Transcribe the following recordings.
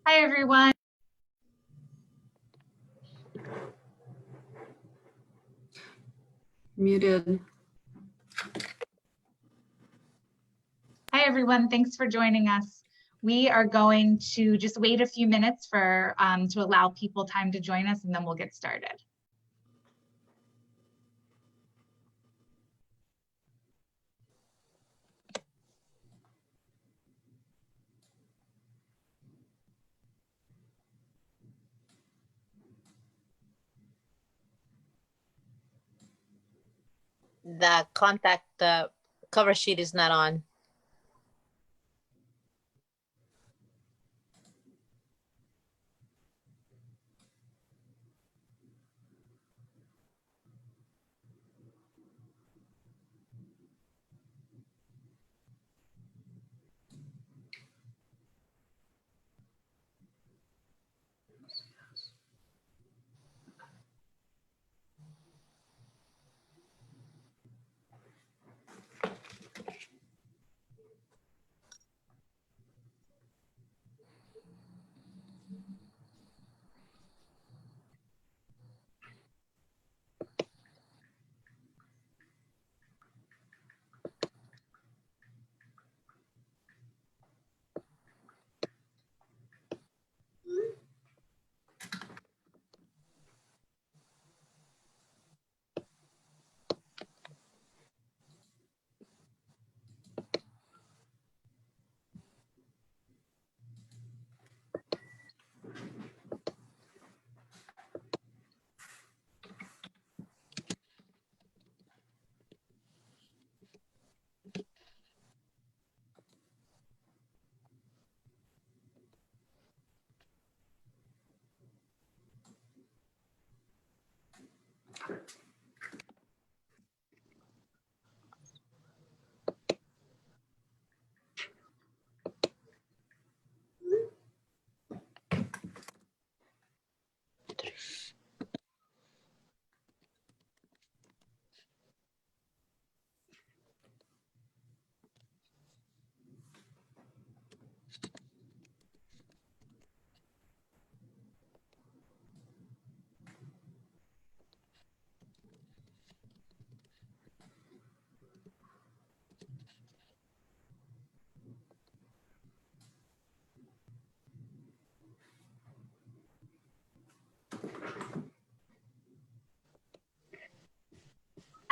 Hi, everyone. Muted. Hi, everyone. Thanks for joining us. We are going to just wait a few minutes for to allow people time to join us, and then we'll get started. The cover sheet is not on.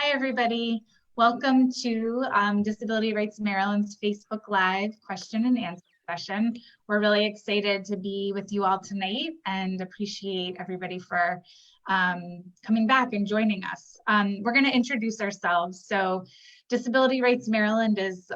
Hi, everybody. Welcome to Disability Rights Maryland's Facebook Live question and answer session. We're really excited to be with you all tonight and appreciate everybody for coming back and joining us. We're going to introduce ourselves. So Disability Rights Maryland is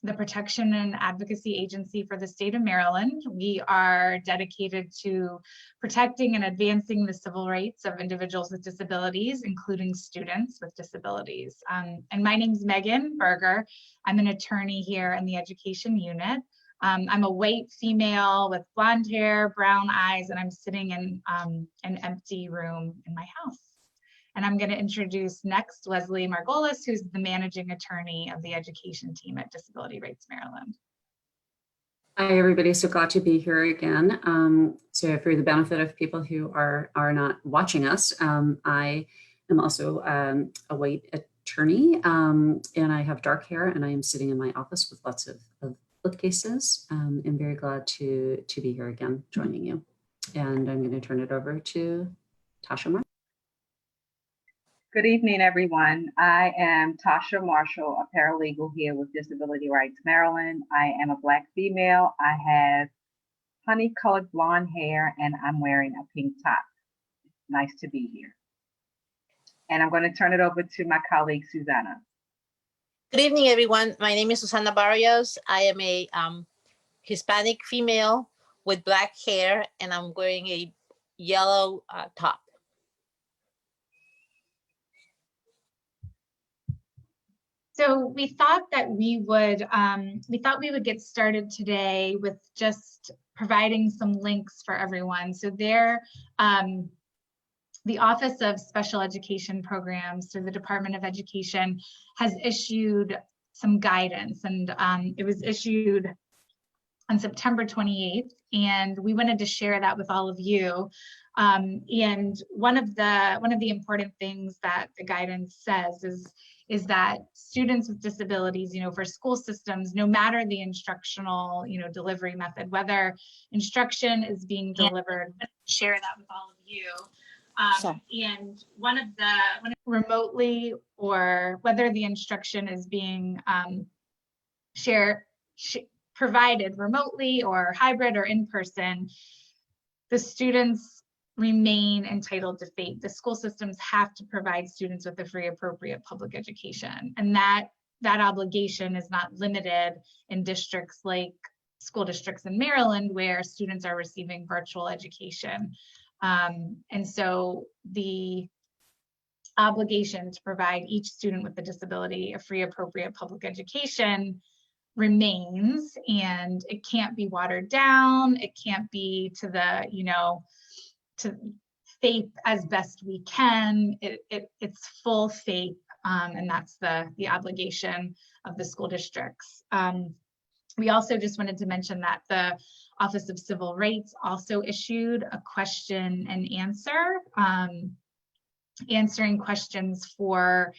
the protection and advocacy agency for the state of Maryland. We are dedicated to protecting and advancing the civil rights of individuals with disabilities, including students with disabilities. And my name's Megan Berger. I'm an attorney here in the education unit. I'm a white female with blonde hair, brown eyes, and I'm sitting in an empty room in my house. And I'm going to introduce next Leslie Margolis, who's the managing attorney of the education team at Disability Rights Maryland. Hi, everybody. So glad to be here again. So for the benefit of people who are not watching us, I am also a white attorney, and I have dark hair, and I am sitting in my office with lots of bookcases. I'm very glad to be here again, joining you. And I'm going to turn it over to Tasha Marshall. Good evening, everyone. I am Tasha Marshall, a paralegal here with Disability Rights Maryland. I am a Black female. I have honey-colored blonde hair, and I'm wearing a pink top. Nice to be here. And I'm going to turn it over to my colleague, Susanna. Good evening, everyone. My name is Susana Barrios. I am a Hispanic female with black hair, and I'm wearing a yellow top. So we thought that we would get started today with just providing some links for everyone. So there, the Office of Special Education Programs through the Department of Education has issued some guidance, and it was issued on September 28th, and we wanted to share that with all of you. And one of the important things that the guidance says is that students with disabilities, for school systems, no matter the instructional, delivery method, whether instruction is being delivered, share that with all of you. And one of the remotely, or whether the instruction is being provided remotely or hybrid or in person, the students remain entitled to FAPE. The school systems have to provide students with a free, appropriate public education. And that obligation is not limited in districts like school districts in Maryland, where students are receiving virtual education. And so the obligation to provide each student with a disability a free, appropriate public education remains, and it can't be watered down. It can't be to the, to FAPE as best we can. It's full FAPE, and that's the obligation of the school districts. We also just wanted to mention that the Office of Civil Rights also issued a question and answer, answering questions for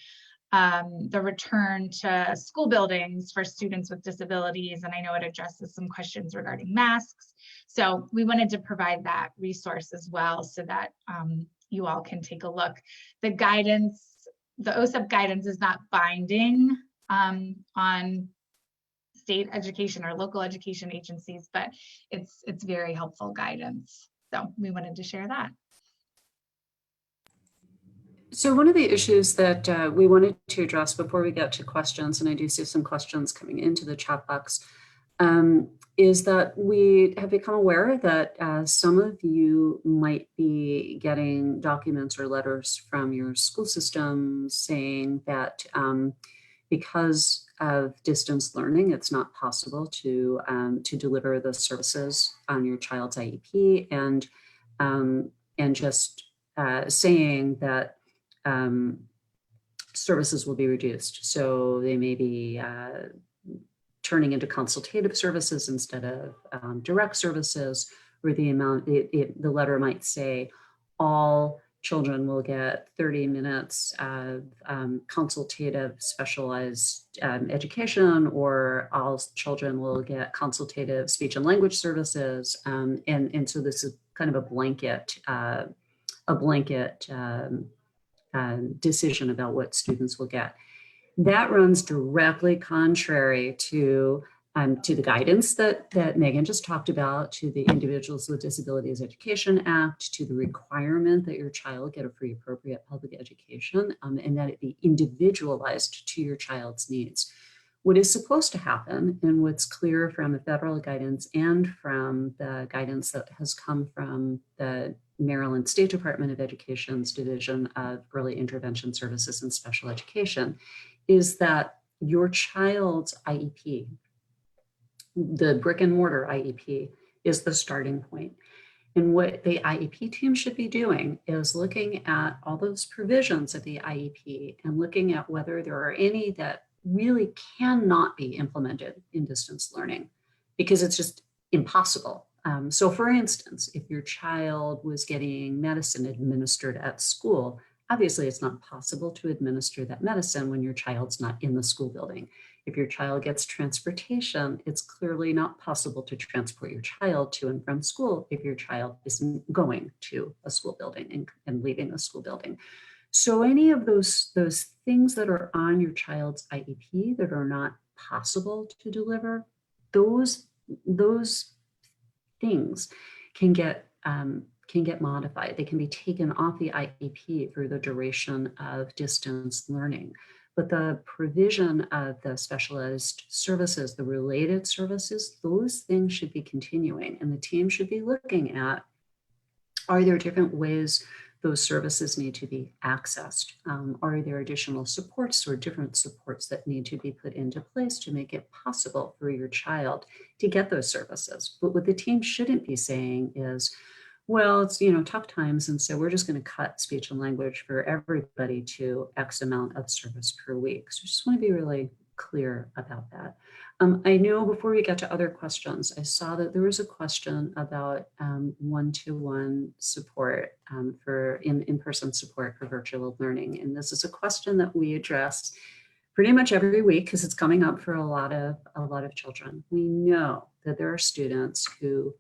the return to school buildings for students with disabilities. And I know it addresses some questions regarding masks. So we wanted to provide that resource as well, so that you all can take a look. The guidance, the OSEP guidance, is not binding on state education or local education agencies, but it's very helpful guidance. So we wanted to share that. So one of the issues that we wanted to address before we get to questions, and I do see some questions coming into the chat box, is that we have become aware that some of you might be getting documents or letters from your school system saying that because of distance learning, it's not possible to deliver the services on your child's IEP, and just saying that services will be reduced. So they may be turning into consultative services instead of direct services, or the amount, the letter might say all children will get 30 minutes of consultative specialized education, or all children will get consultative speech and language services. And so this is kind of a blanket decision about what students will get. That runs directly contrary to the guidance that Megan just talked about, to the Individuals with Disabilities Education Act, to the requirement that your child get a free, appropriate public education, and that it be individualized to your child's needs. What is supposed to happen, and what's clear from the federal guidance and from the guidance that has come from the Maryland State Department of Education's Division of Early Intervention Services and Special Education, is that your child's IEP, the brick and mortar IEP, is the starting point. And what the IEP team should be doing is looking at all those provisions of the IEP and looking at whether there are any that really cannot be implemented in distance learning, because it's just impossible. So for instance, if your child was getting medicine administered at school, obviously it's not possible to administer that medicine when your child's not in the school building. If your child gets transportation, it's clearly not possible to transport your child to and from school if your child isn't going to a school building and leaving a school building. So any of those things that are on your child's IEP that are not possible to deliver, those things can get modified. They can be taken off the IEP for the duration of distance learning. But the provision of the specialized services, the related services, those things should be continuing. And the team should be looking at, are there different ways those services need to be accessed? Are there additional supports or different supports that need to be put into place to make it possible for your child to get those services? But what the team shouldn't be saying is, well, it's, tough times, and so we're just going to cut speech and language for everybody to X amount of service per week. So I just want to be really clear about that. I know before we get to other questions, I saw that there was a question about one-to-one support for in-person support for virtual learning. And this is a question that we address pretty much every week because it's coming up for a lot of children. We know that there are students who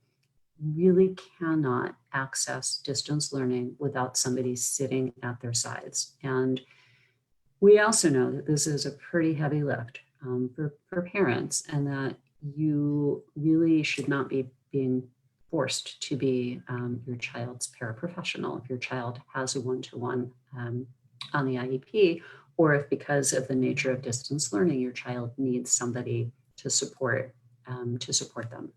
really cannot access distance learning without somebody sitting at their sides. And we also know that this is a pretty heavy lift for parents, and that you really should not be being forced to be your child's paraprofessional if your child has a one-to-one on the IEP, or if because of the nature of distance learning, your child needs somebody to support them.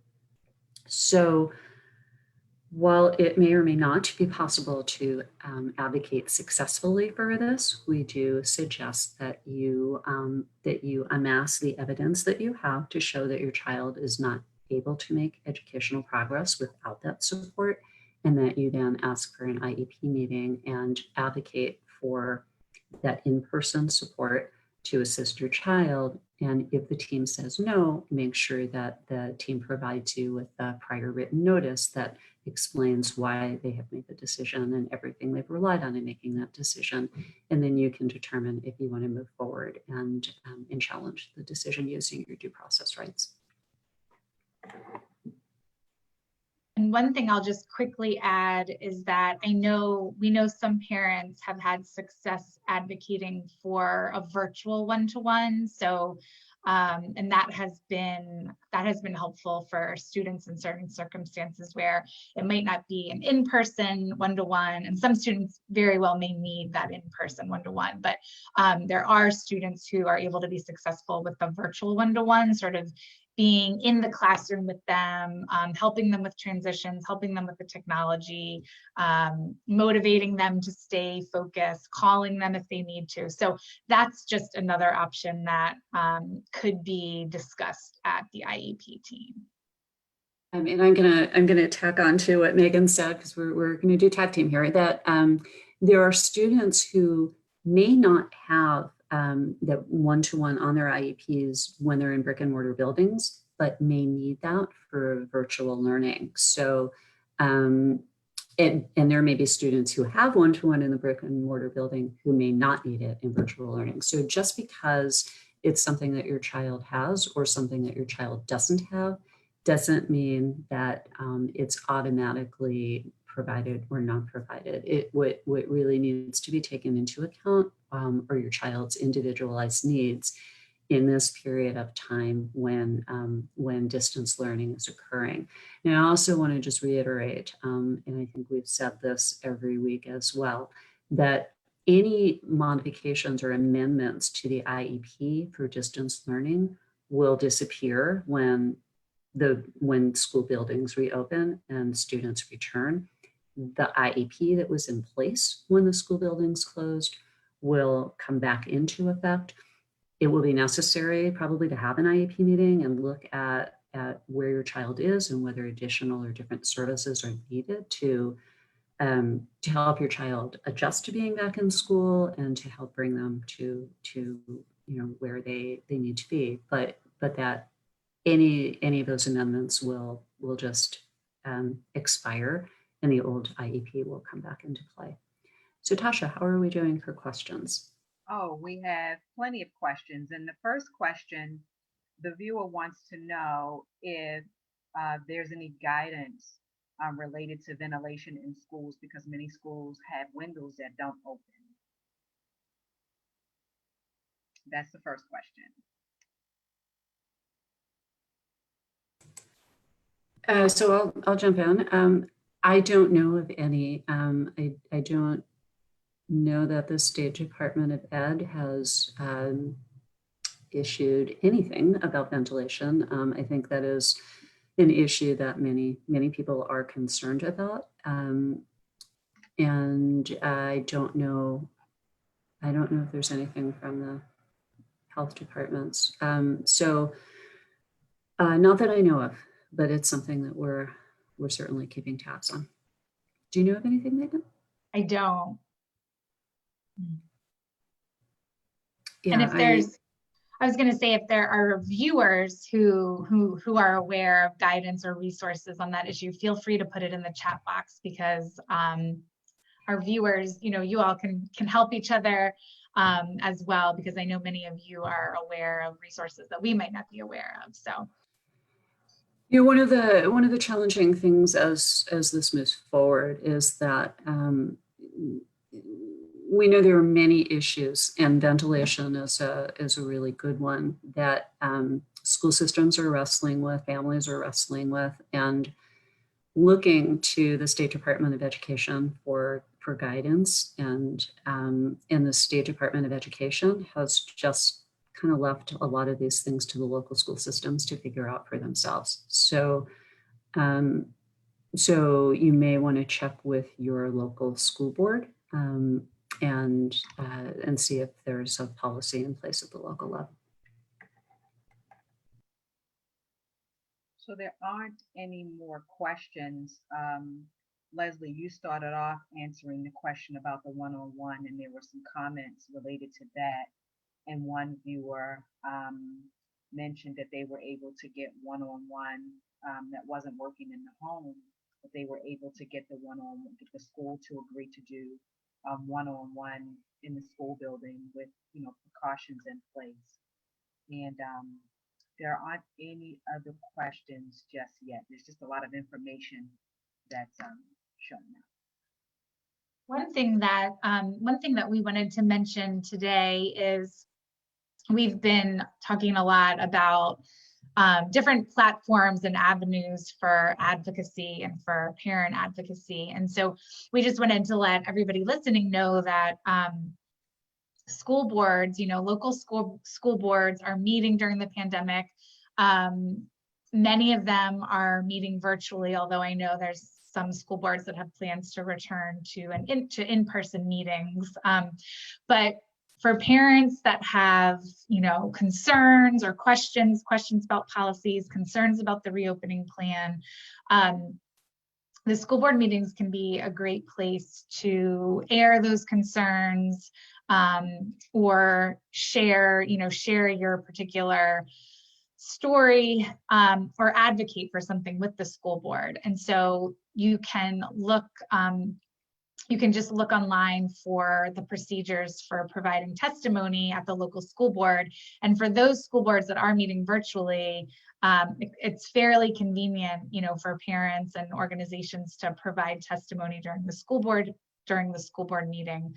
So while it may or may not be possible to advocate successfully for this, we do suggest that you amass the evidence that you have to show that your child is not able to make educational progress without that support, and that you then ask for an IEP meeting and advocate for that in-person support to assist your child. And if the team says no, make sure that the team provides you with a prior written notice that explains why they have made the decision and everything they've relied on in making that decision. And then you can determine if you want to move forward and challenge the decision using your due process rights. And one thing I'll just quickly add is that we know some parents have had success advocating for a virtual one-to-one. So, and that has been helpful for students in certain circumstances where it might not be an in-person one-to-one, and some students very well may need that in-person one-to-one. But there are students who are able to be successful with the virtual one-to-one, sort of being in the classroom with them, helping them with transitions, helping them with the technology, motivating them to stay focused, calling them if they need to. So that's just another option that could be discussed at the IEP team. And I'm gonna tack on to what Megan said, because we're gonna do tag team here, that there are students who may not have that one-to-one on their IEPs when they're in brick and mortar buildings, but may need that for virtual learning. So, and there may be students who have one-to-one in the brick and mortar building who may not need it in virtual learning. So just because it's something that your child has or something that your child doesn't have doesn't mean that it's automatically provided or not provided. What really needs to be taken into account are your child's individualized needs in this period of time when distance learning is occurring. And I also want to just reiterate, and I think we've said this every week as well, that any modifications or amendments to the IEP for distance learning will disappear when school buildings reopen and students return. The IEP that was in place when the school buildings closed will come back into effect. It will be necessary probably to have an IEP meeting and look at where your child is and whether additional or different services are needed to help your child adjust to being back in school and to help bring them to where they need to be. But that any of those amendments will just expire and the old IEP will come back into play. So Tasha, how are we doing for questions? Oh, we have plenty of questions. And the first question, the viewer wants to know if there's any guidance related to ventilation in schools, because many schools have windows that don't open. That's the first question. So I'll jump in. I don't know of any. I don't know that the State Department of Ed has issued anything about ventilation. I think that is an issue that many people are concerned about. And I don't know if there's anything from the health departments. So not that I know of, but it's something that we're certainly keeping tabs on. Do you know of anything, Megan? I don't. Yeah, and if there's, I was going to say, if there are viewers who are aware of guidance or resources on that issue, feel free to put it in the chat box, because our viewers, you all can help each other as well, because I know many of you are aware of resources that we might not be aware of. So. One of the challenging things as this moves forward is that we know there are many issues, and ventilation is a really good one that school systems are wrestling with, families are wrestling with, and looking to the State Department of Education for guidance. And the State Department of Education has just kind of left a lot of these things to the local school systems to figure out for themselves. So so you may want to check with your local school board and see if there's a policy in place at the local level. So there aren't any more questions. Leslie, you started off answering the question about the one-on-one, and there were some comments related to that. And one viewer mentioned that they were able to get one-on-one that wasn't working in the home, but they were able to get the get the school to agree to do one-on-one in the school building with precautions in place. And there aren't any other questions just yet. There's just a lot of information that's shown up. One thing that we wanted to mention today is we've been talking a lot about different platforms and avenues for advocacy and for parent advocacy. And so we just wanted to let everybody listening know that school boards, local school boards are meeting during the pandemic. Many of them are meeting virtually, although I know there's some school boards that have plans to return to in-person meetings. But for parents that have, concerns or questions about policies, concerns about the reopening plan, the school board meetings can be a great place to air those concerns or share your particular story or advocate for something with the school board. And so you can just look online for the procedures for providing testimony at the local school board. And for those school boards that are meeting virtually, it's fairly convenient, for parents and organizations to provide testimony during the school board meeting.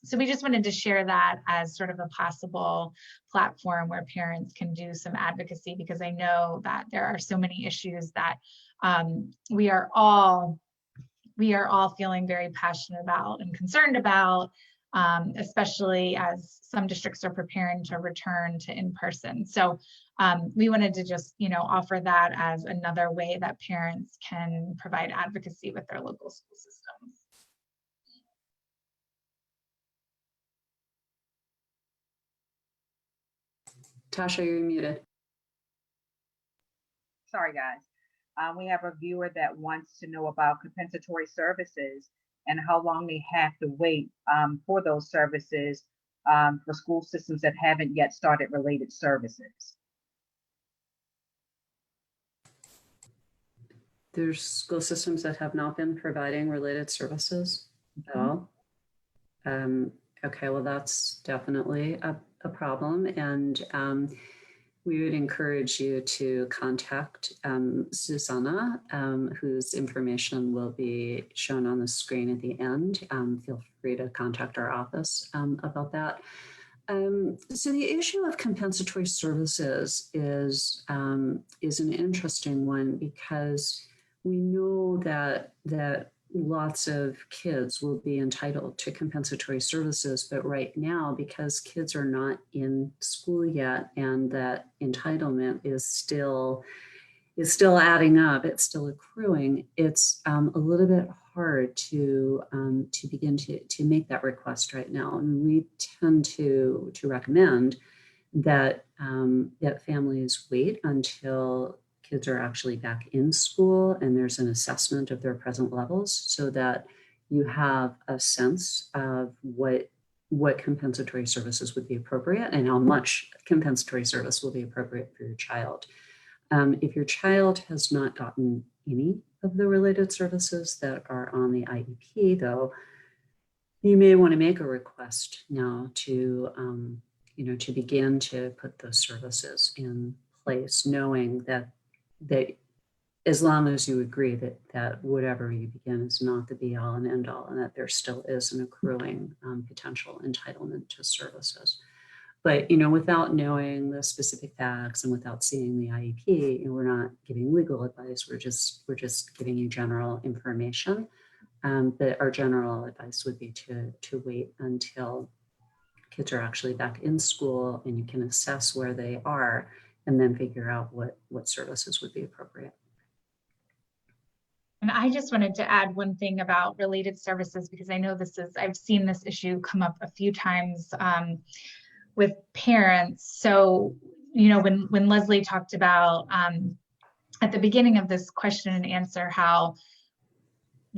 So we just wanted to share that as sort of a possible platform where parents can do some advocacy, because I know that there are so many issues that we are all feeling very passionate about and concerned about, especially as some districts are preparing to return to in-person. So we wanted to just, offer that as another way that parents can provide advocacy with their local school systems. Tasha, you're muted. Sorry, guys. We have a viewer that wants to know about compensatory services and how long they have to wait for those services for school systems that haven't yet started related services. There's school systems that have not been providing related services at all. Okay, well, that's definitely a problem. And we would encourage you to contact Susanna, whose information will be shown on the screen at the end. Feel free to contact our office about that. So the issue of compensatory services is an interesting one, because we know that lots of kids will be entitled to compensatory services, but right now, because kids are not in school yet and that entitlement is still adding up, it's still accruing, it's a little bit hard to begin to make that request right now. And we tend to recommend that that families wait until kids are actually back in school and there's an assessment of their present levels, so that you have a sense of what what compensatory services would be appropriate and how much compensatory service will be appropriate for your child. If your child has not gotten any of the related services that are on the IEP, though, you may want to make a request now to, to begin to put those services in place, knowing that as long as you agree that whatever you begin is not the be all and end all, and that there still is an accruing potential entitlement to services. But, without knowing the specific facts and without seeing the IEP, we're not giving legal advice. We're just giving you general information. But our general advice would be to wait until kids are actually back in school and you can assess where they are and then figure out what services would be appropriate. And I just wanted to add one thing about related services, because I know I've seen this issue come up a few times with parents. So, when Leslie talked about at the beginning of this question and answer, how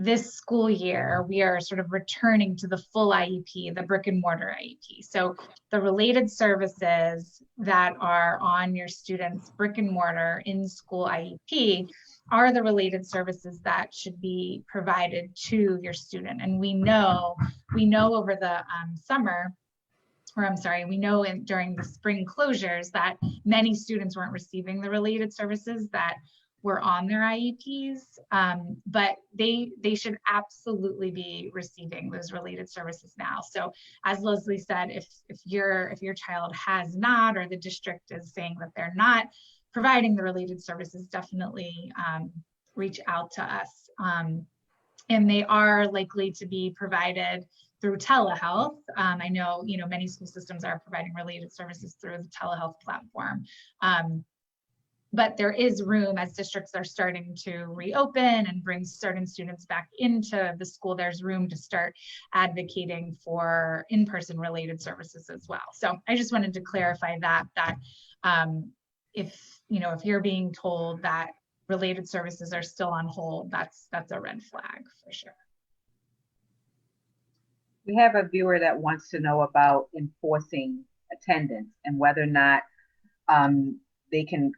this school year we are sort of returning to the full IEP, the brick and mortar IEP. So the related services that are on your student's brick and mortar in school IEP are the related services that should be provided to your student. And we know over the summer, we know during the spring closures that many students weren't receiving the related services that were on their IEPs, but they should absolutely be receiving those related services now. So as Leslie said, if your child has not, or the district is saying that they're not providing the related services, definitely reach out to us. And they are likely to be provided through telehealth. I know, many school systems are providing related services through the telehealth platform. But there is room, as districts are starting to reopen and bring certain students back into the school, there's room to start advocating for in-person related services as well. So I just wanted to clarify that if you're being told that related services are still on hold, that's a red flag for sure. We have a viewer that wants to know about enforcing attendance and whether or not they can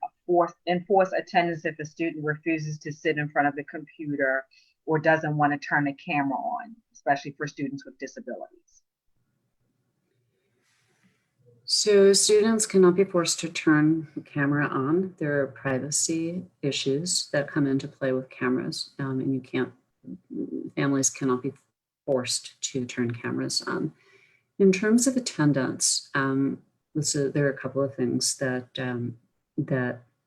enforce attendance if a student refuses to sit in front of the computer or doesn't want to turn the camera on, especially for students with disabilities. So students cannot be forced to turn the camera on. There are privacy issues that come into play with cameras, and families cannot be forced to turn cameras on. In terms of attendance, there are a couple of things that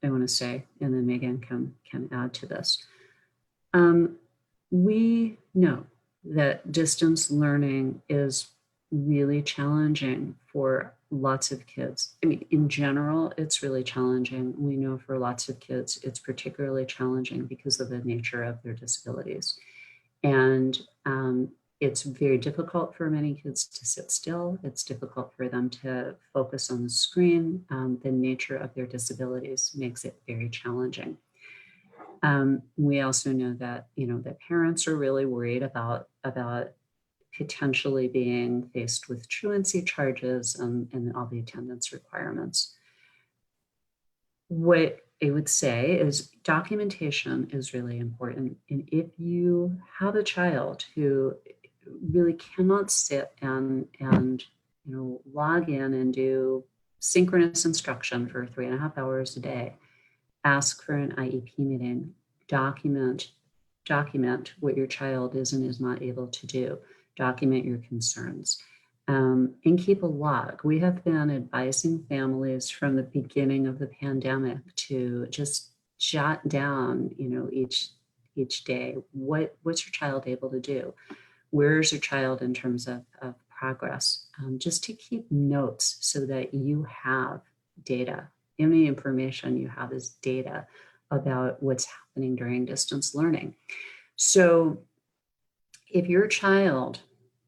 I want to say, and then Megan can add to this. We know that distance learning is really challenging for lots of kids. I mean, in general, it's really challenging. We know for lots of kids, it's particularly challenging because of the nature of their disabilities. And it's very difficult for many kids to sit still. It's difficult for them to focus on the screen. The nature of their disabilities makes it very challenging. We also know that, that parents are really worried about potentially being faced with truancy charges and all the attendance requirements. What I would say is documentation is really important. And if you have a child who really cannot sit and log in and do synchronous instruction for 3.5 hours a day, ask for an IEP meeting, document what your child is and is not able to do, document your concerns, and keep a log. We have been advising families from the beginning of the pandemic to just jot down, each day, what's your child able to do? Where's your child in terms of progress? Just to keep notes so that you have data. Any information you have is data about what's happening during distance learning. So if your child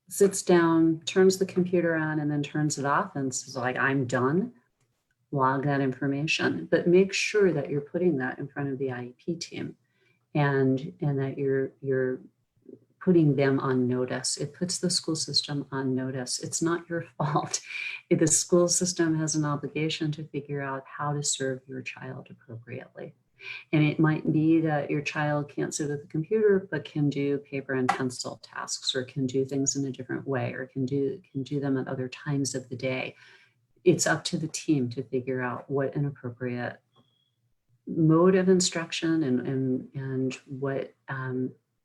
sits down, turns the computer on, and then turns it off and says, like, I'm done, log that information, but make sure that you're putting that in front of the IEP team and that you're putting them on notice. It puts the school system on notice. It's not your fault. The school system has an obligation to figure out how to serve your child appropriately. And it might be that your child can't sit at the computer, but can do paper and pencil tasks, or can do things in a different way, or can do them at other times of the day. It's up to the team to figure out what an appropriate mode of instruction and what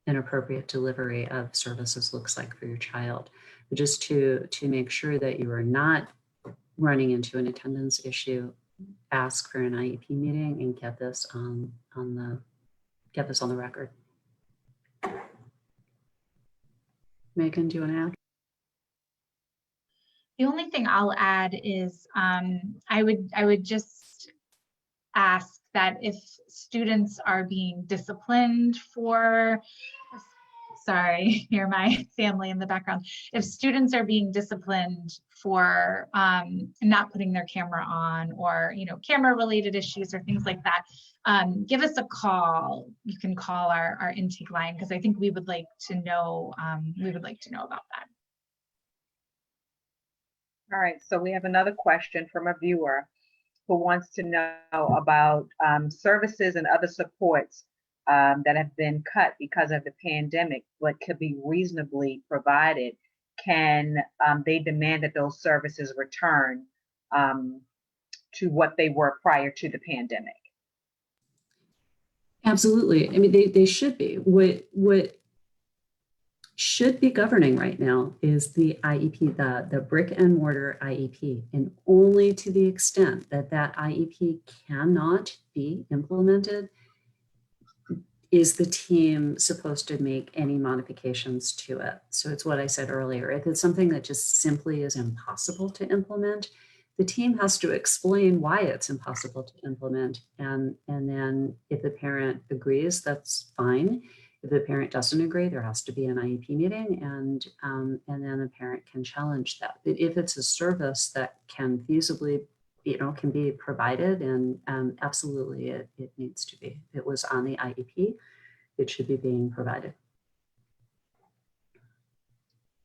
an appropriate delivery of services looks like for your child. But just to make sure that you are not running into an attendance issue, ask for an IEP meeting and get this on the record. Megan, do you want to add? The only thing I'll add is I would just ask that if students are being disciplined for, sorry, hear my family in the background. If students are being disciplined for not putting their camera on, or camera related issues or things like that, give us a call. You can call our intake line, because I think we would like to know about that. All right, so we have another question from a viewer who wants to know about services and other supports that have been cut because of the pandemic, but could be reasonably provided. Can they demand that those services return to what they were prior to the pandemic? Absolutely. I mean, they should be. What should be governing right now is the IEP, the brick and mortar IEP, and only to the extent that IEP cannot be implemented is the team supposed to make any modifications to it. So it's what I said earlier. If it's something that just simply is impossible to implement, the team has to explain why it's impossible to implement. And then if the parent agrees, that's fine. If the parent doesn't agree, there has to be an IEP meeting, and then the parent can challenge that. But if it's a service that can feasibly, can be provided, and absolutely it needs to be. If it was on the IEP, it should be being provided.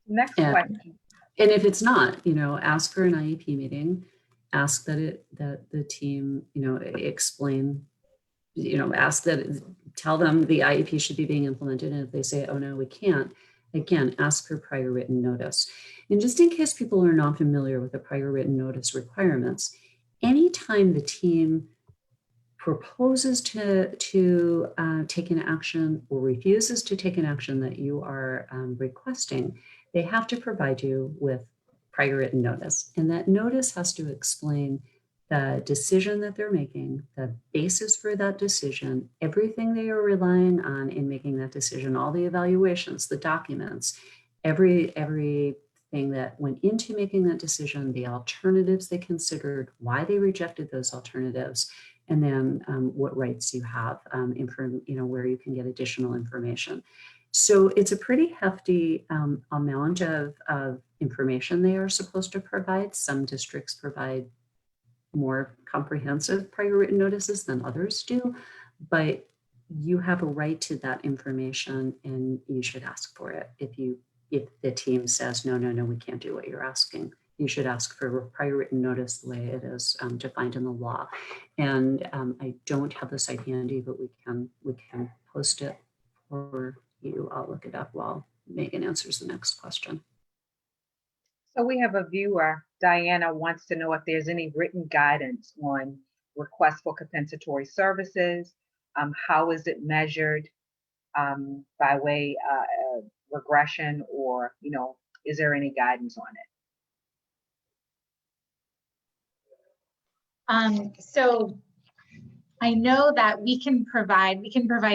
Next question. And if it's not, ask for an IEP meeting, ask that the team, explain, tell them the IEP should be being implemented. And if they say, oh no, we can't, again, ask for prior written notice. And just in case people are not familiar with the prior written notice requirements, anytime the team proposes to take an action or refuses to take an action that you are requesting, they have to provide you with prior written notice. And that notice has to explain the decision that they're making, the basis for that decision, everything they are relying on in making that decision, all the evaluations, the documents, everything that went into making that decision, the alternatives they considered, why they rejected those alternatives, and then what rights you have, where you can get additional information. So it's a pretty hefty amount of information they are supposed to provide. Some districts provide more comprehensive prior written notices than others do, but you have a right to that information and you should ask for it. If the team says, no, we can't do what you're asking, you should ask for a prior written notice the way it is defined in the law. And I don't have the site handy, but we can post it for you. I'll look it up while Megan answers the next question. So we have a viewer, Diana, wants to know if there's any written guidance on requests for compensatory services. How is it measured by way of regression, or, is there any guidance on it? So I know that we can provide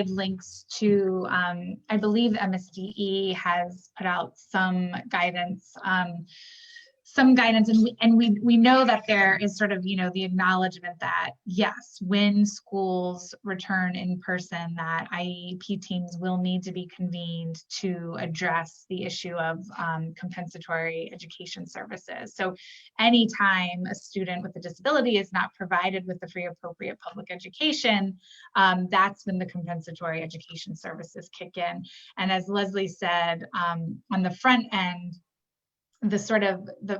links to, I believe MSDE has put out some guidance some guidance, and we know that there is sort of, you know, the acknowledgement that yes, when schools return in person, that IEP teams will need to be convened to address the issue of compensatory education services. So anytime a student with a disability is not provided with the free appropriate public education, that's when the compensatory education services kick in. And as Leslie said, on the front end, the sort of the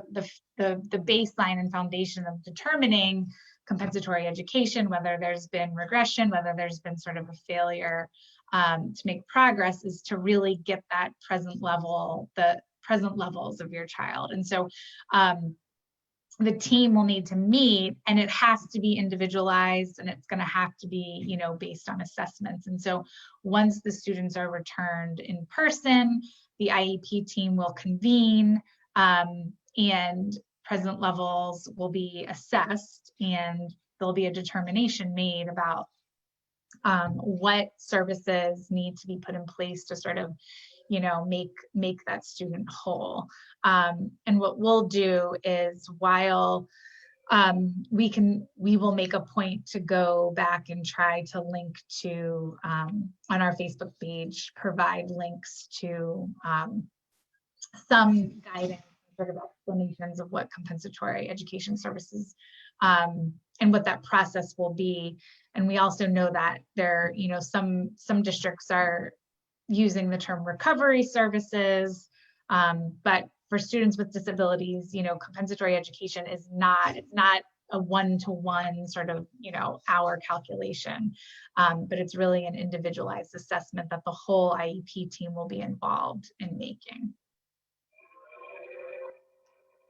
baseline and foundation of determining compensatory education, whether there's been regression, whether there's been sort of a failure to make progress, is to really get that present level, the present levels of your child. And so the team will need to meet, and it has to be individualized, and it's going to have to be, you know, based on assessments. And so once the students are returned in person, the IEP team will convene, and present levels will be assessed, and there'll be a determination made about what services need to be put in place to sort of, you know, make that student whole. And what we'll do is, while we will make a point to go back and try to link to, on our Facebook page, provide links to some guidance, sort of explanations of what compensatory education services and what that process will be. And we also know that there, you know, some districts are using the term recovery services, but for students with disabilities, you know, compensatory education is not, it's not a one-to-one sort of, you know, hour calculation, but it's really an individualized assessment that the whole IEP team will be involved in making.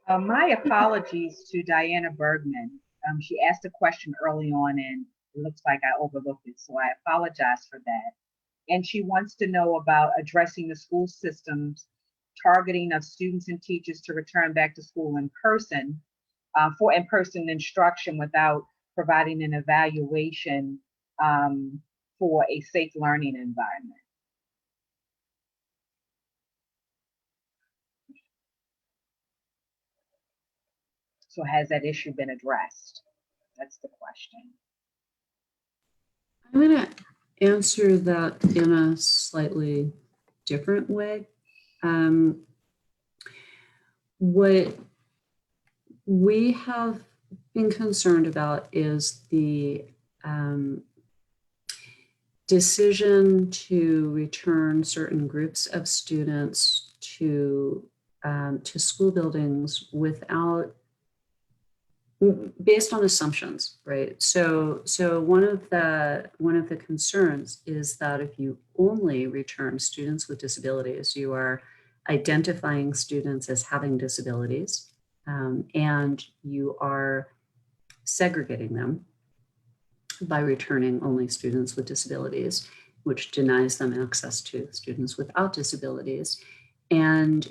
My apologies to Diana Bergman. She asked a question early on and it looks like I overlooked it, so I apologize for that. And she wants to know about addressing the school system's targeting of students and teachers to return back to school in person for in-person instruction without providing an evaluation for a safe learning environment. So has that issue been addressed? That's the question. I'm going to answer that in a slightly different way. What we have been concerned about is the decision to return certain groups of students to school buildings without, based on assumptions, right? So one of the concerns is that if you only return students with disabilities, you are identifying students as having disabilities, and you are segregating them by returning only students with disabilities, which denies them access to students without disabilities. And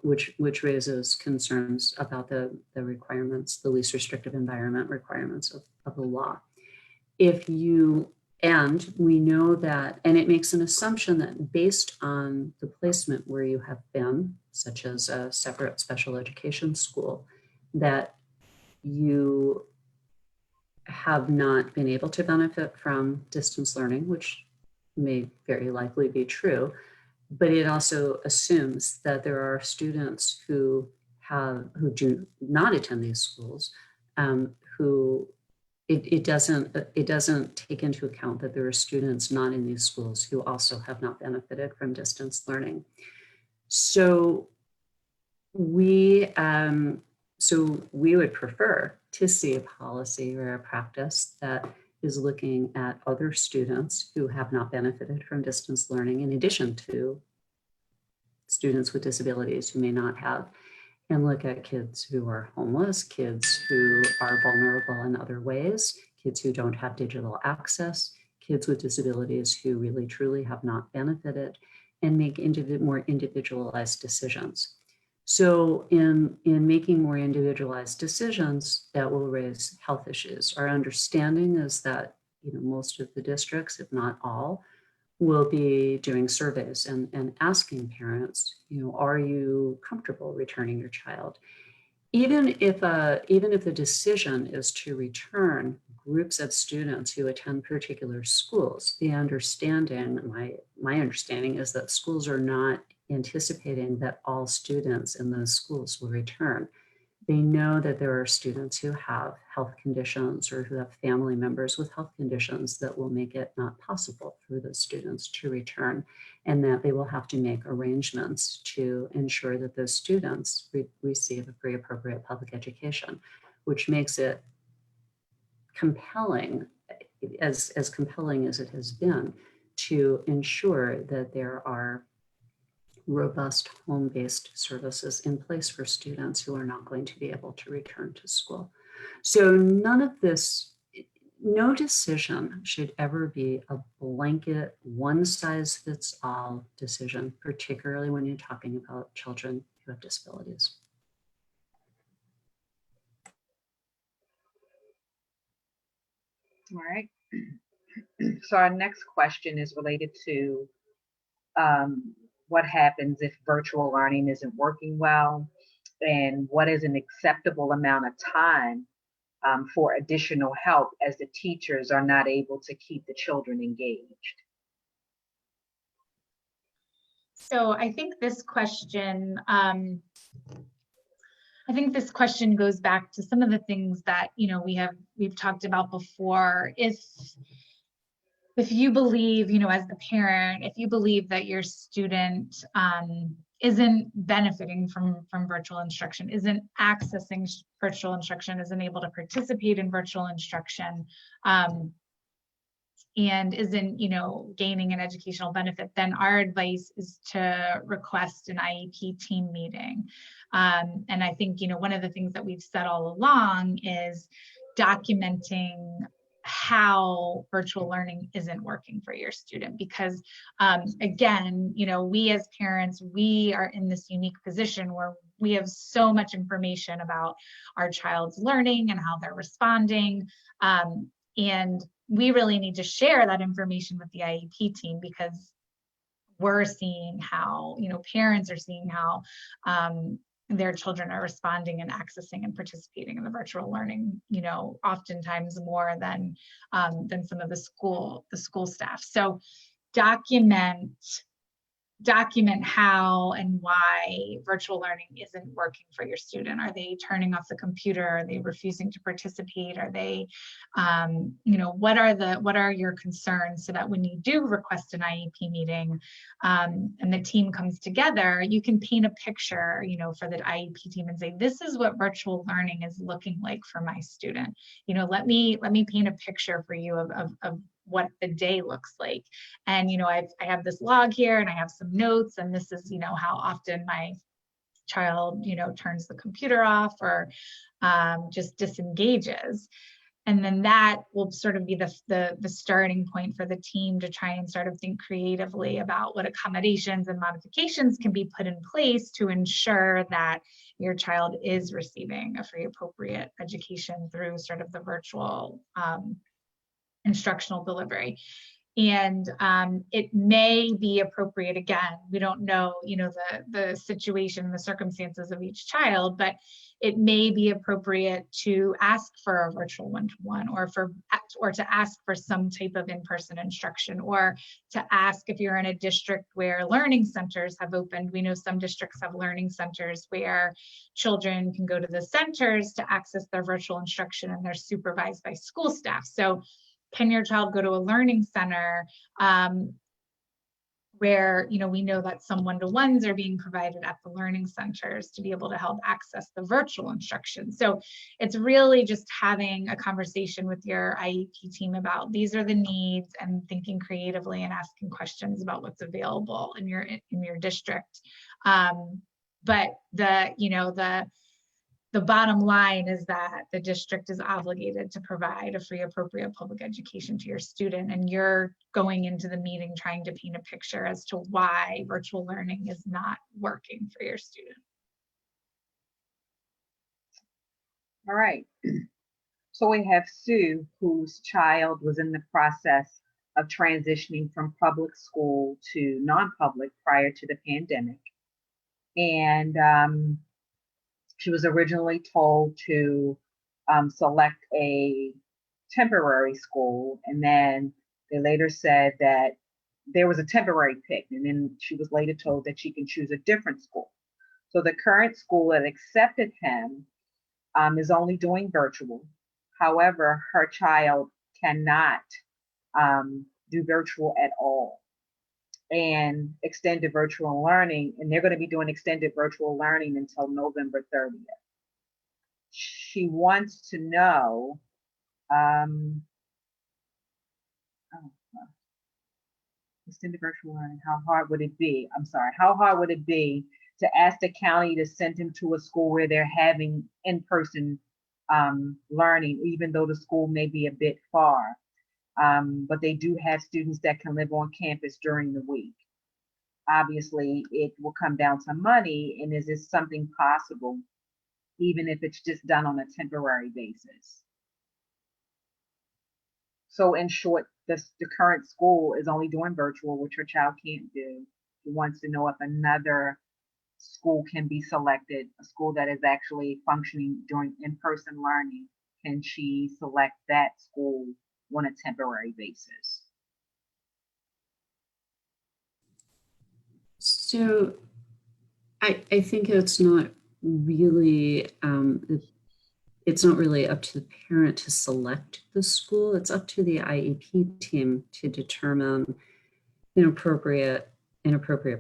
which raises concerns about the requirements, the least restrictive environment requirements of the law. And we know that, and it makes an assumption that based on the placement where you have been, such as a separate special education school, that you have not been able to benefit from distance learning, which may very likely be true. But it also assumes that there are students who do not attend these schools, who it doesn't take into account that there are students not in these schools who also have not benefited from distance learning. So we would prefer to see a policy or a practice that is looking at other students who have not benefited from distance learning, in addition to students with disabilities who may not have, and look at kids who are homeless, kids who are vulnerable in other ways, kids who don't have digital access, kids with disabilities who really truly have not benefited, and make more individualized decisions. So in making more individualized decisions, that will raise health issues. Our understanding is that, you know, most of the districts, if not all, will be doing surveys and asking parents, you know, are you comfortable returning your child? even if the decision is to return groups of students who attend particular schools, the understanding, my understanding is that schools are not anticipating that all students in those schools will return. They know that there are students who have health conditions or who have family members with health conditions that will make it not possible for those students to return, and that they will have to make arrangements to ensure that those students receive a free appropriate public education, which makes it compelling, as compelling as it has been, to ensure that there are robust home-based services in place for students who are not going to be able to return to school. So none of this, no decision should ever be a blanket one-size-fits-all decision, particularly when you're talking about children who have disabilities. All right. So our next question is related to what happens if virtual learning isn't working well, and what is an acceptable amount of time for additional help as the teachers are not able to keep the children engaged. So I think this question, goes back to some of the things that we've talked about before. If you believe, as the parent, if you believe that your student isn't benefiting from virtual instruction, isn't accessing virtual instruction, isn't able to participate in virtual instruction, and isn't gaining an educational benefit, then our advice is to request an IEP team meeting. And I think one of the things that we've said all along is documenting how virtual learning isn't working for your student, because again, we as parents, we are in this unique position where we have so much information about our child's learning and how they're responding, and we really need to share that information with the IEP team, because we're seeing how, parents are seeing how their children are responding and accessing and participating in the virtual learning, oftentimes more than some of the school staff. So document how and why virtual learning isn't working for your student. Are they turning off the computer? Are they refusing to participate? Are they, what are your concerns, so that when you do request an IEP meeting and the team comes together, you can paint a picture, for the IEP team and say, this is what virtual learning is looking like for my student. Let me paint a picture for you of what the day looks like. And, I have this log here and I have some notes, and this is, how often my child, turns the computer off or just disengages. And then that will sort of be the starting point for the team to try and sort of think creatively about what accommodations and modifications can be put in place to ensure that your child is receiving a free appropriate education through sort of the virtual instructional delivery. And it may be appropriate, again, we don't know, the situation, the circumstances of each child, but it may be appropriate to ask for a virtual one-to-one, or to ask for some type of in-person instruction, or to ask if you're in a district where learning centers have opened. We know some districts have learning centers where children can go to the centers to access their virtual instruction, and they're supervised by school staff. So can your child go to a learning center where, we know that some one-to-ones are being provided at the learning centers to be able to help access the virtual instruction? So it's really just having a conversation with your IEP team about these are the needs, and thinking creatively and asking questions about what's available in your district. But the bottom line is that the district is obligated to provide a free appropriate public education to your student, and you're going into the meeting trying to paint a picture as to why virtual learning is not working for your student. All right. So we have Sue, whose child was in the process of transitioning from public school to non-public prior to the pandemic. And She was originally told to select a temporary school, and then they later said that there was a temporary pick, and then she was later told that she can choose a different school. So the current school that accepted him is only doing virtual. However, her child cannot do virtual at all. And extended virtual learning, and they're going to be doing extended virtual learning until November 30th. She wants to know, extended virtual learning, how hard would it be? I'm sorry, how hard would it be to ask the county to send him to a school where they're having in-person learning, even though the school may be a bit far? But they do have students that can live on campus during the week. Obviously, it will come down to money, and is this something possible, even if it's just done on a temporary basis? So in short, the current school is only doing virtual, which her child can't do. She wants to know if another school can be selected, a school that is actually functioning during in-person learning. Can she select that school on a temporary basis? So I think it's not really up to the parent to select the school. It's up to the IEP team to determine an appropriate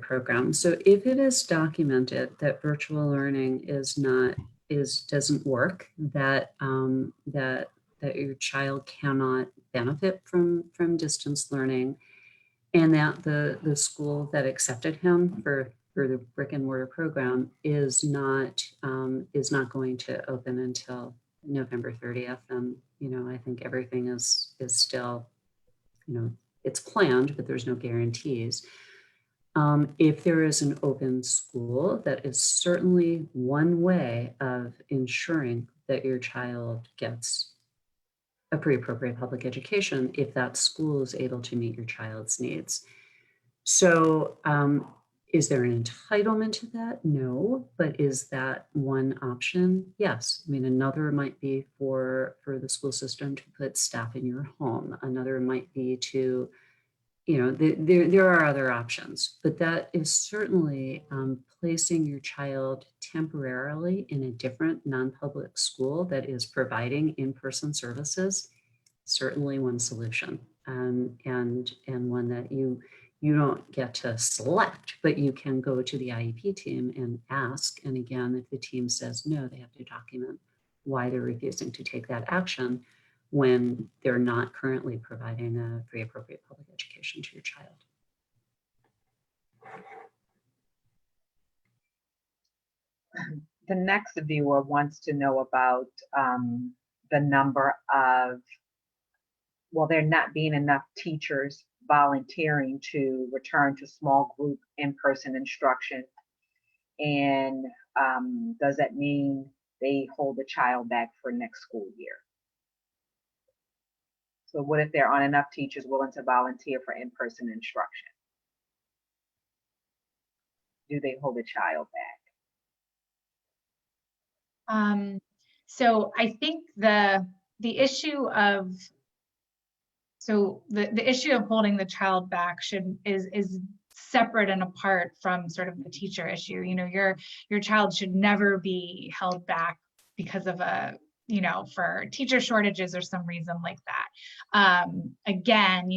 program. So if it is documented that virtual learning doesn't work, that your child cannot benefit from distance learning, and that the school that accepted him for the brick and mortar program is not going to open until November 30th. And, I think everything is still, it's planned, but there's no guarantees. If there is an open school, that is certainly one way of ensuring that your child gets a pre-appropriate public education if that school is able to meet your child's needs. So is there an entitlement to that? No, but is that one option? Yes. I mean, another might be for the school system to put staff in your home. Another might be to, there are other options, but that is certainly placing your child temporarily in a different non-public school that is providing in-person services, certainly one solution, and one that you don't get to select, but you can go to the IEP team and ask. And again, if the team says no, they have to document why they're refusing to take that action when they're not currently providing a free appropriate public education to your child. The next viewer wants to know about the number of, well, there not being enough teachers volunteering to return to small group in-person instruction. And does that mean they hold the child back for next school year? So what if there aren't enough teachers willing to volunteer for in-person instruction? Do they hold the child back? So I think the issue of the issue of holding the child back is separate and apart from sort of the teacher issue. Your child should never be held back because of for teacher shortages or some reason like that. Again,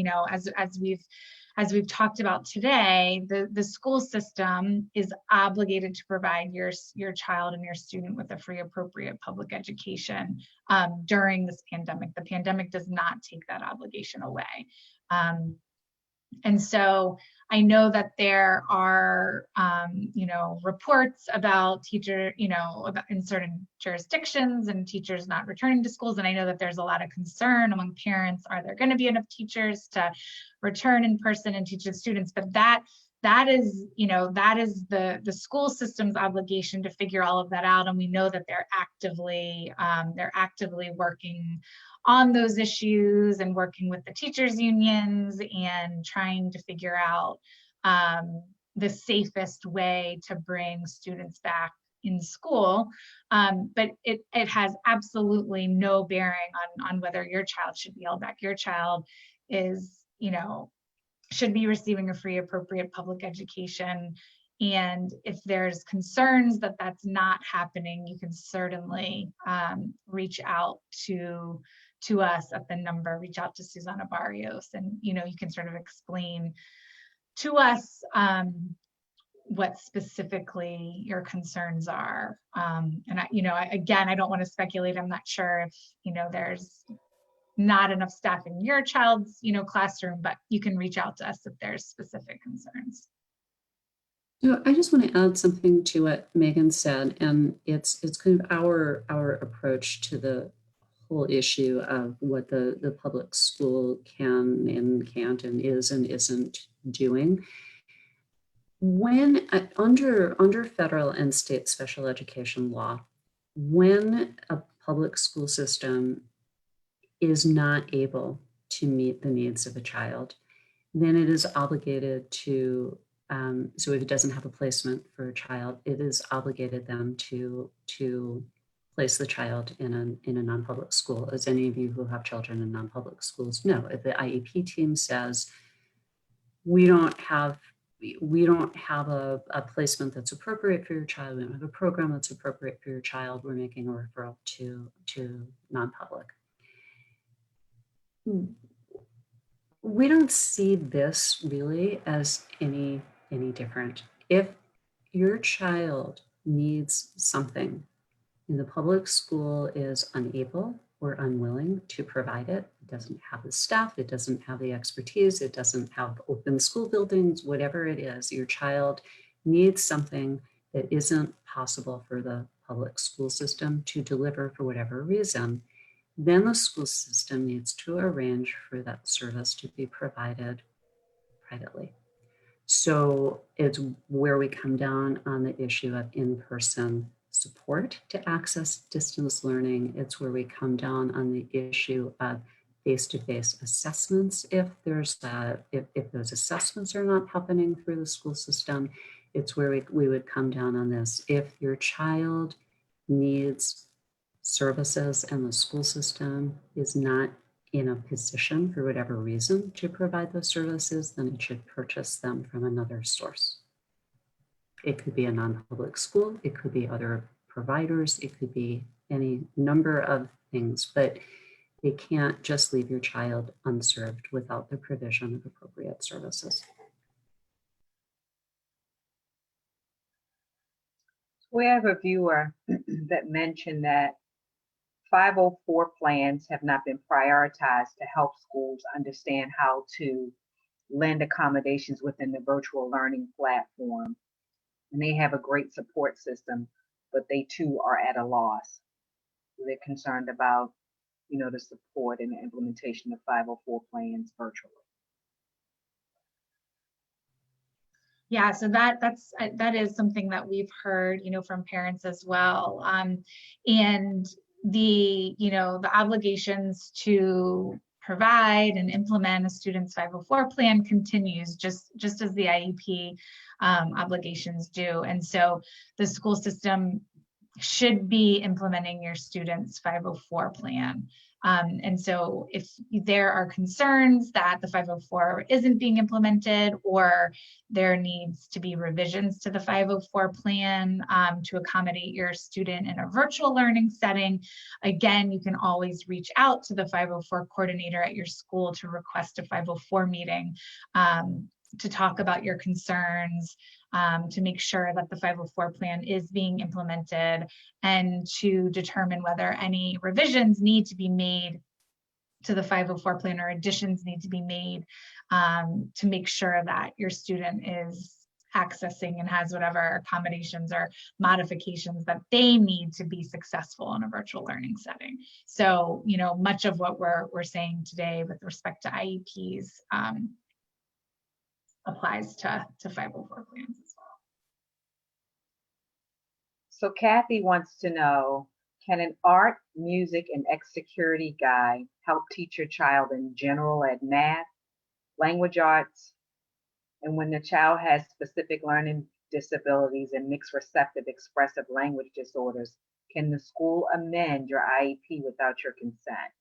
as we've talked about today, the school system is obligated to provide your child and your student with a free, appropriate public education during this pandemic. The pandemic does not take that obligation away. And so I know that there are, reports about about in certain jurisdictions and teachers not returning to schools. And I know that there's a lot of concern among parents. Are there going to be enough teachers to return in person and teach the students? But that is the school system's obligation to figure all of that out. And we know that they're actively working on those issues and working with the teachers unions and trying to figure out the safest way to bring students back in school, but it has absolutely no bearing on whether your child should be held back. Your child is, should be receiving a free, appropriate public education. And if there's concerns that that's not happening, you can certainly reach out to us at the number, reach out to Susanna Barrios, and you can sort of explain to us what specifically your concerns are. And I don't want to speculate. I'm not sure if there's not enough staff in your child's classroom, but you can reach out to us if there's specific concerns. So I just want to add something to what Megan said, and it's kind of our approach to the whole issue of what the public school can and can't and is and isn't doing. When under federal and state special education law, when a public school system is not able to meet the needs of a child, then it is obligated to, so if it doesn't have a placement for a child, it is obligated then to place the child in a non-public school. As any of you who have children in non-public schools know, if the IEP team says, we don't have a placement that's appropriate for your child, we don't have a program that's appropriate for your child, we're making a referral to non-public. We don't see this really as any different. If your child needs something and the public school is unable or unwilling to provide it, it doesn't have the staff, it doesn't have the expertise, it doesn't have open school buildings, whatever it is, your child needs something that isn't possible for the public school system to deliver for whatever reason, then the school system needs to arrange for that service to be provided privately. So it's where we come down on the issue of in-person support to access distance learning. It's where we come down on the issue of face-to-face assessments. If those assessments are not happening through the school system, it's where we would come down on this. If your child needs services and the school system is not in a position for whatever reason to provide those services, then it should purchase them from another source. It could be a non-public school, it could be other providers, it could be any number of things, but you can't just leave your child unserved without the provision of appropriate services. We have a viewer that mentioned that 504 plans have not been prioritized to help schools understand how to lend accommodations within the virtual learning platform. And they have a great support system, but they too are at a loss. They're concerned about, the support and the implementation of 504 plans virtually. Yeah, so that is something that we've heard, from parents as well. And the obligations to provide and implement a student's 504 plan continues just as the IEP obligations do. And so the school system should be implementing your student's 504 plan. And so if there are concerns that the 504 isn't being implemented, or there needs to be revisions to the 504 plan to accommodate your student in a virtual learning setting, again, you can always reach out to the 504 coordinator at your school to request a 504 meeting to talk about your concerns, to make sure that the 504 plan is being implemented, and to determine whether any revisions need to be made to the 504 plan or additions need to be made to make sure that your student is accessing and has whatever accommodations or modifications that they need to be successful in a virtual learning setting. So, much of what we're saying today with respect to IEPs applies to 504 plans as well. So Kathy wants to know, can an art, music, and security guide help teach your child in general ed math, language arts, and when the child has specific learning disabilities and mixed receptive expressive language disorders, can the school amend your IEP without your consent?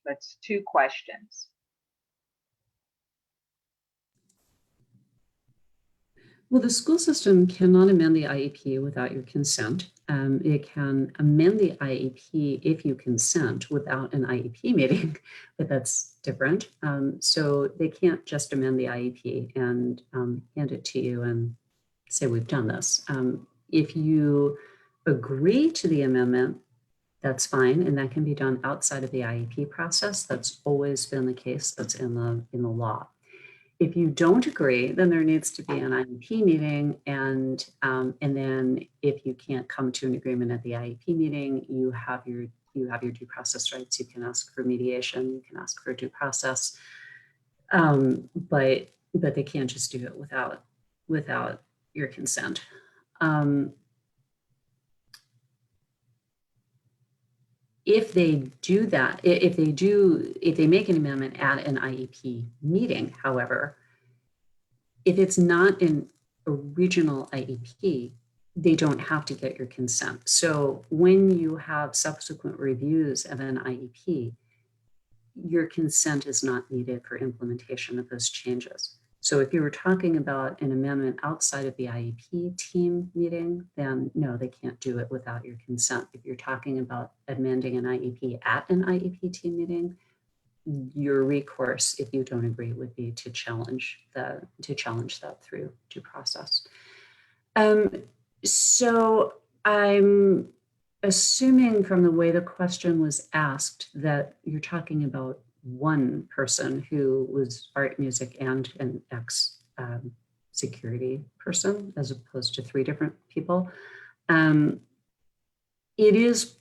That's 2 questions. Well, the school system cannot amend the IEP without your consent. It can amend the IEP if you consent without an IEP meeting, but that's different. So they can't just amend the IEP and hand it to you and say, we've done this. If you agree to the amendment, that's fine, and that can be done outside of the IEP process. That's always been the case. That's in the law. If you don't agree, then there needs to be an IEP meeting, and then if you can't come to an agreement at the IEP meeting, you have your due process rights. You can ask for mediation. You can ask for due process, but they can't just do it without your consent. If they do that, if they make an amendment at an IEP meeting, however, if it's not an original IEP, they don't have to get your consent. So when you have subsequent reviews of an IEP, your consent is not needed for implementation of those changes. So if you were talking about an amendment outside of the IEP team meeting, then no, they can't do it without your consent. If you're talking about amending an IEP at an IEP team meeting, your recourse, if you don't agree, would be to challenge that through due process. So I'm assuming from the way the question was asked that you're talking about one person who was art, music, and an security person, as opposed to 3 different people. It is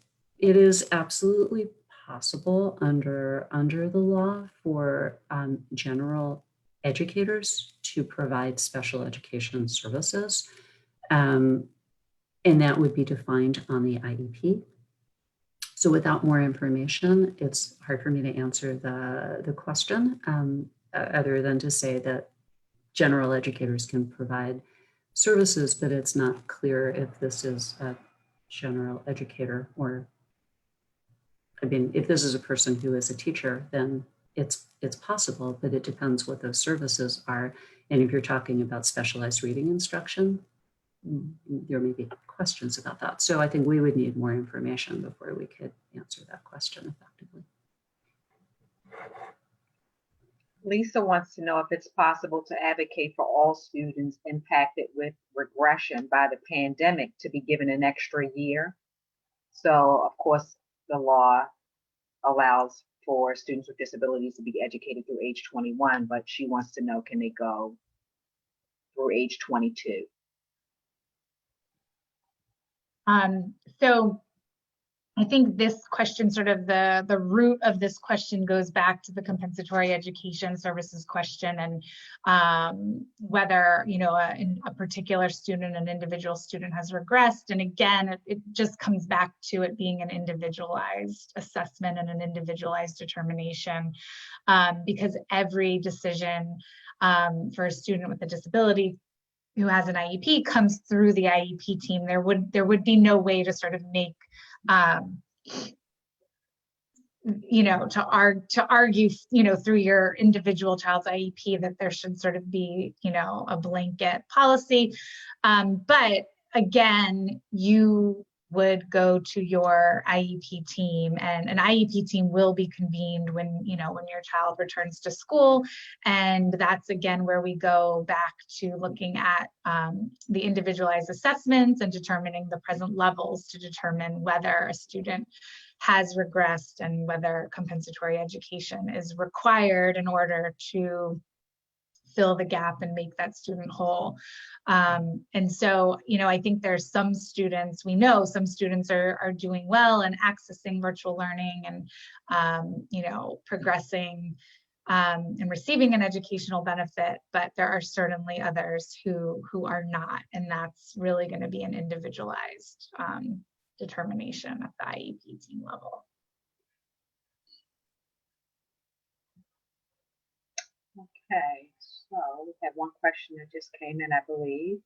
absolutely possible under the law for general educators to provide special education services, and that would be defined on the IEP. So without more information, it's hard for me to answer the question, other than to say that general educators can provide services, but it's not clear if this is a general educator or, I mean, if this is a person who is a teacher, then it's possible, but it depends what those services are. And if you're talking about specialized reading instruction, there may be questions about that. So I think we would need more information before we could answer that question effectively. Lisa wants to know if it's possible to advocate for all students impacted with regression by the pandemic to be given an extra year. So of course, the law allows for students with disabilities to be educated through age 21, but she wants to know, can they go through age 22? So I think this question, sort of the root of this question, goes back to the compensatory education services question, and whether, you know, a particular student, an individual student, has regressed. And again, it just comes back to it being an individualized assessment and an individualized determination, because every decision for a student with a disability who has an IEP comes through the IEP team. There would be no way to sort of make, you know, to argue, you know, through your individual child's IEP that there should sort of be, you know, a blanket policy. But again, you would go to your IEP team, and an IEP team will be convened when, you know, when your child returns to school. And that's again where we go back to looking at the individualized assessments and determining the present levels to determine whether a student has regressed and whether compensatory education is required in order to fill the gap and make that student whole. And so, you know, I think there's some students, we know some students are doing well and accessing virtual learning and, you know, progressing and receiving an educational benefit, but there are certainly others who are not, and that's really going to be an individualized determination at the IEP team level. Okay, so we have one question that just came in, I believe.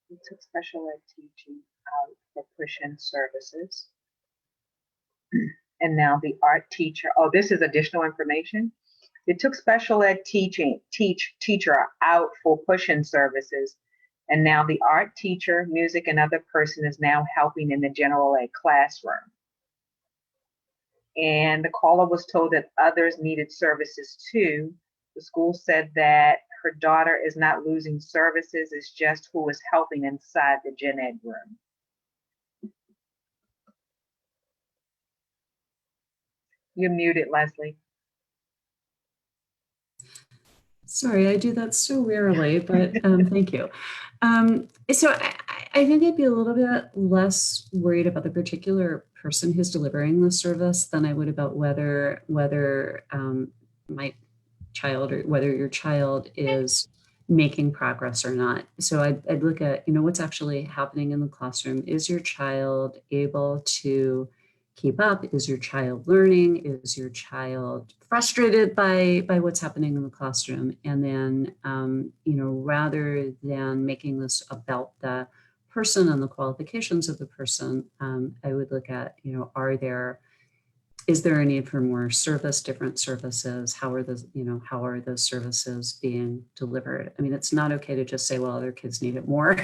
We took special ed teaching out for push-in services. And now the art teacher, oh, this is additional information. It took special ed teacher out for push-in services. And now the art teacher, music, and other person is now helping in the general ed classroom. And the caller was told that others needed services too. The school said that her daughter is not losing services, it's just who is helping inside the gen ed room. You're muted, Leslie. Sorry, I do that so rarely, but thank you. So I think I'd be a little bit less worried about the particular person who's delivering the service than I would about whether my child or whether your child is making progress or not. So I'd look at, what's actually happening in the classroom. Is your child able to keep up? Is your child learning? Is your child frustrated by what's happening in the classroom? And then, rather than making this about the person and the qualifications of the person, I would look at, is there a need for more service, different services? How are those services being delivered? I mean, it's not okay to just say, well, other kids need it more.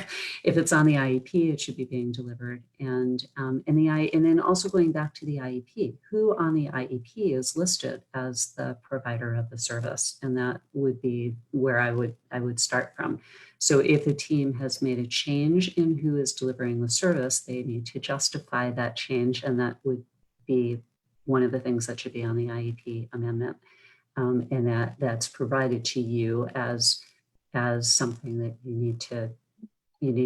If it's on the IEP, it should be being delivered. And then also going back to the IEP, who on the IEP is listed as the provider of the service? And that would be where I would start from. So if a team has made a change in who is delivering the service, they need to justify that change, and that would be one of the things that should be on the IEP amendment, and that's provided to you as something that you need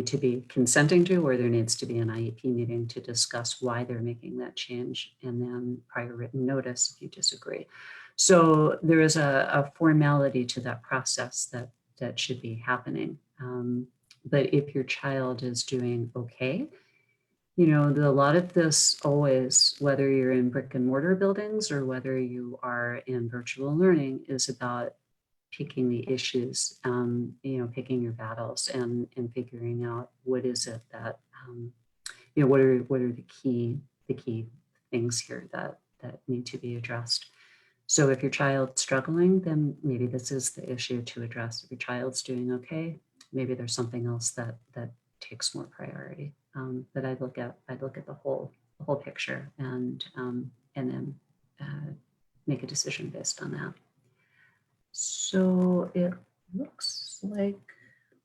to be consenting to, or there needs to be an IEP meeting to discuss why they're making that change, and then prior written notice if you disagree. So there is a formality to that process that should be happening. But if your child is doing okay, a lot of this always, whether you're in brick and mortar buildings or whether you are in virtual learning, is about picking the issues, picking your battles and figuring out what is it that, what are the key things here that need to be addressed. So if your child's struggling, then maybe this is the issue to address. If your child's doing okay, maybe there's something else that takes more priority. But I'd look at the whole picture and then make a decision based on that. So it looks like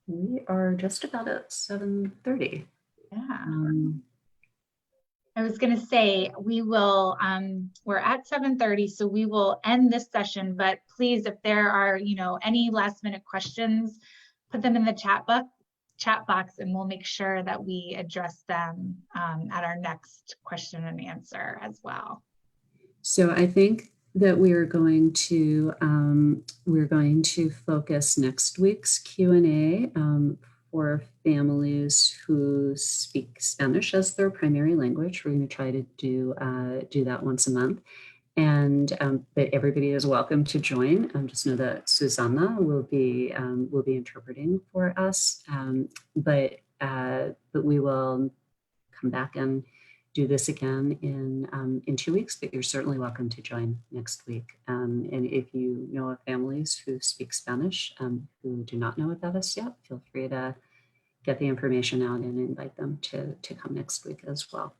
we are just about at 7:30. Yeah. I was going to say we will, we're at 7:30, so we will end this session, but please, if there are, any last minute questions, put them in the chat box and we'll make sure that we address them at our next question and answer as well. So I think that we're going to focus next week's Q&A for families who speak Spanish as their primary language. We're going to try to do that once a month. And but everybody is welcome to join. Just know that Susanna will be interpreting for us. But we will come back and do this again in 2 weeks. But you're certainly welcome to join next week. And if you know of families who speak Spanish who do not know about us yet, feel free to get the information out and invite them to come next week as well.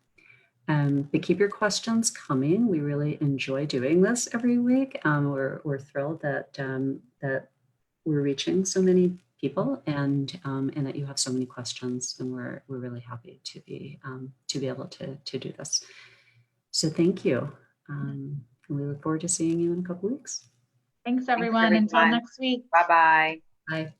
But keep your questions coming. We really enjoy doing this every week. We're thrilled that we're reaching so many people and that you have so many questions, and we're really happy to be able to do this. So thank you. We look forward to seeing you in a couple weeks. Thanks everyone. Until next week. Bye-bye. Bye.